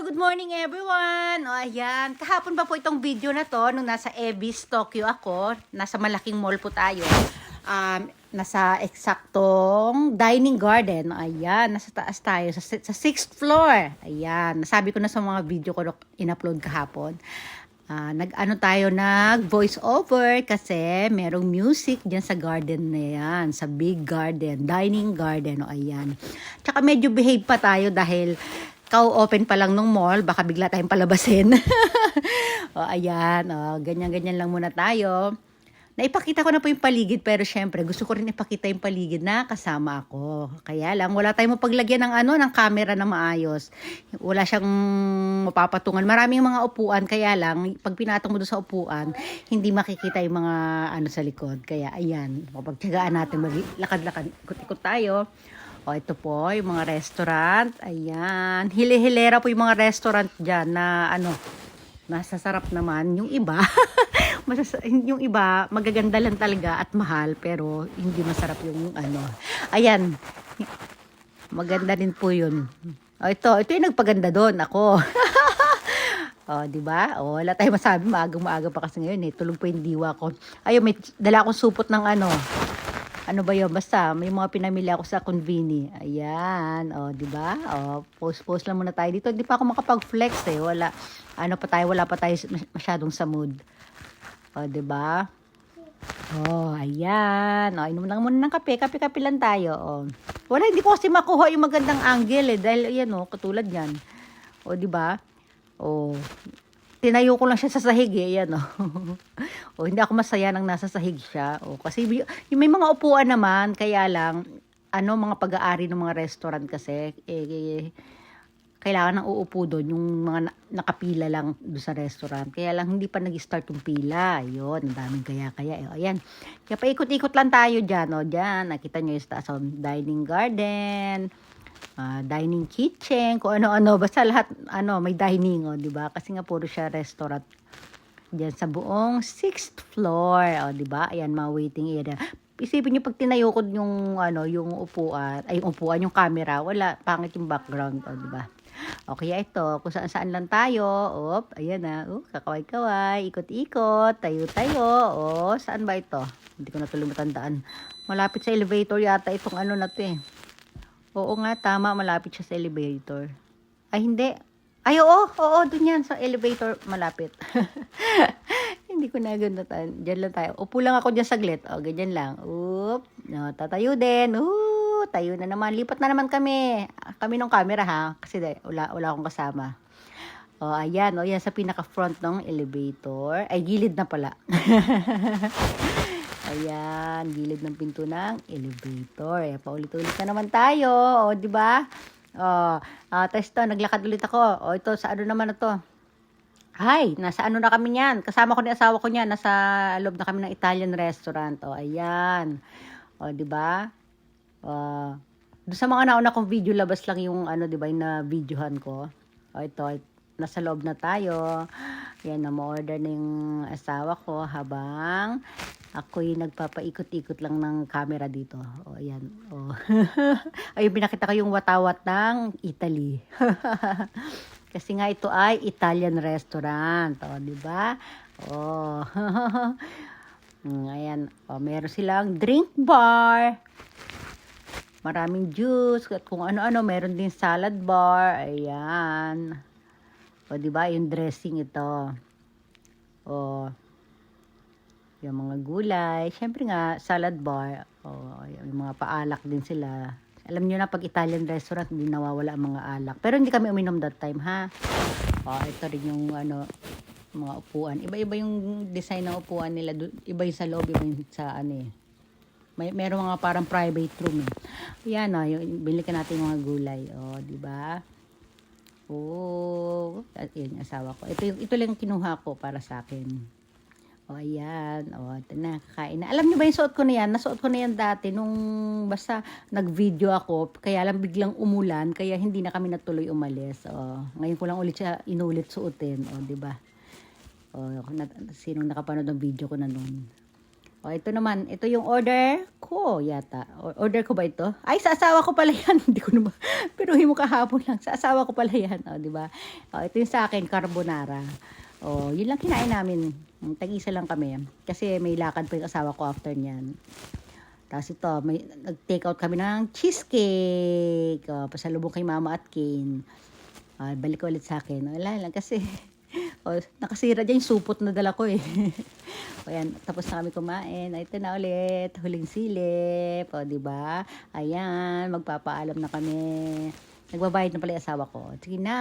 good morning everyone. O ayan, kahapon pa po itong video na to nung nasa Ebis, Tokyo ako. Nasa malaking mall po tayo. Nasa eksaktong dining garden. Ayan, nasa taas tayo sa 6th floor. Ayan, nasabi ko na sa mga video ko in-upload kahapon. Nag voice over kasi merong music dyan sa garden na yan, sa big garden, dining garden. O ayan. Tsaka medyo behave pa tayo dahil open pa lang nung mall, baka bigla tayong palabasin. O ayan, ganyan-ganyan lang muna tayo. Naipakita ko na po yung paligid, pero syempre gusto ko rin ipakita yung paligid na kasama ako. Kaya lang wala tayong mapaglagyan ng camera na maayos. Wala siyang mapapatungan. Maraming mga upuan, kaya lang pag pinatong mo doon sa upuan, hindi makikita yung mga sa likod. Kaya ayan, mapagtiyagaan natin, lakad-lakad, ikot-ikot tayo. O, ito po, yung mga restaurant. Ayan. Hili-hilera po yung mga restaurant dyan na nasasarap naman. Yung iba, yung iba, magaganda lang talaga at mahal, pero hindi masarap yung Ayan. Maganda din po yun. O, ito yung nagpaganda doon. Ako. O, diba? O, wala tayong masabi. Maagang-maaga pa kasi ngayon eh. Tulog po yung diwa ko. Ayun, may dala akong supot ng ano ba yun? Basta, may mga pinamili ako sa Convini. Ayan. O, diba? O, post lang muna tayo dito. Hindi pa ako makapag-flex eh. Wala pa tayo masyadong sa mood. O, diba? O, ayan. O, inom lang muna ng kape. Kape-kape lang tayo. O. Wala, hindi ko kasi makuha yung magandang angle eh. Dahil, ayan katulad yan. O, diba? O, tinayo ko lang siya sa sahig eh. Ayan o, hindi ako masaya nang nasa sahig siya. O, kasi yung may mga upuan naman, kaya lang, mga pag-aari ng mga restaurant kasi, kailangan ng uupo doon, yung mga nakapila lang doon sa restaurant. Kaya lang, hindi pa nag-start yung pila. Ayun, ang daming kaya. Ayan. Kaya paikot-ikot lang tayo dyan. O, dyan, nakita nyo yung taas, dining garden, dining kitchen, kung ano-ano. Basta lahat, may dining, diba? Kasi nga, puro siya restaurant. Diyan sa buong 6th floor. O, diba? Ayan, mga waiting area. Isipin nyo, pag tinayokod yung, yung upuan, yung camera, wala, pangit yung background. O, diba? O, kaya ito, kung saan-saan lang tayo. Ayan na. Kakaway-kaway. Ikot-ikot. Tayo-tayo. O, saan ba ito? Hindi ko na tuloy matandaan. Malapit sa elevator yata itong na to eh. Oo nga, tama. Malapit siya sa elevator. Ay, hindi. Ay, oo, dun yan, sa elevator, malapit. Hindi ko na gandatan. Diyan lang tayo. Upo lang ako dyan saglit. O, ganyan lang. Tatayo din. Tayo na naman. Lipat na naman kami. Kami ng camera ha. Kasi wala akong kasama. O, ayan. O, yan sa pinaka-front ng elevator. Ay, gilid na pala. Ayan, gilid ng pinto ng elevator. Paulit-ulit na naman tayo. O, diba? Tapos ito, naglakad ulit ako. O, ito, sa naman na to? Ay, nasa na kami niyan. Kasama ko ni asawa ko niyan. Nasa loob na kami ng Italian restaurant. O, ayan. O, diba? Doon sa mga nauna kong video, labas lang yung, diba, yung na-videohan ko. O, ito, nasa loob na tayo. Ayan, na-order na yung asawa ko habang ako'y nagpapaikot-ikot lang ng camera dito. O, ayan. O. Ayun, pinakita ko yung watawat ng Italy. Kasi nga ito ay Italian restaurant. O, diba? O. Ayan. O, meron silang drink bar. Maraming juice. At kung ano-ano, meron din salad bar. Ayan. O, diba? Yung dressing ito. O, yung mga gulay. Siyempre nga, salad bar. O, yung mga paalak din sila. Alam nyo na, pag Italian restaurant, hindi nawawala ang mga alak. Pero hindi kami uminom that time, ha? O, ito rin yung, mga upuan. Iba-iba yung design ng upuan nila. Iba yung sa loob, iba yung sa, meron mga parang private room, eh. Yan, yung binili ka natin yung mga gulay. O, diba? At yun, yung asawa ko. Ito lang kinuha ko para sa akin. O, ayan. O, ito na, kakain na. Alam niyo ba yung suot ko na yan? Nasuot ko na yan dati nung basta nag-video ako. Kaya lang biglang umulan. Kaya hindi na kami natuloy umalis. O, ngayon ko lang ulit siya inulit suotin. O, diba? O, sinong nakapanood ng video ko na nun? O, ito naman. Ito yung order ko yata. Order ko ba ito? Ay, sa asawa ko pala yan. Hindi ko naman. Pero mo kahapon lang. Sa asawa ko pala yan. O, di ba? O, ito yung sa akin, carbonara. O, yun lang kinain namin. Tag-isa lang kami. Kasi may lakad pa yung asawa ko after niyan. Tapos ito, nag-take out kami ng cheesecake. O, pasalubong kay Mama at Kane. Balik ko ulit sa akin. Wala lang kasi nakasira dyan yung supot na dala ko eh. O yan, tapos na kami kumain. Ito na ulit, huling silip. O, diba? Ayan, magpapaalam na kami. Nagbabayad na pala yung asawa ko. Sige na.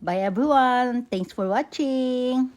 Bye everyone. Thanks for watching.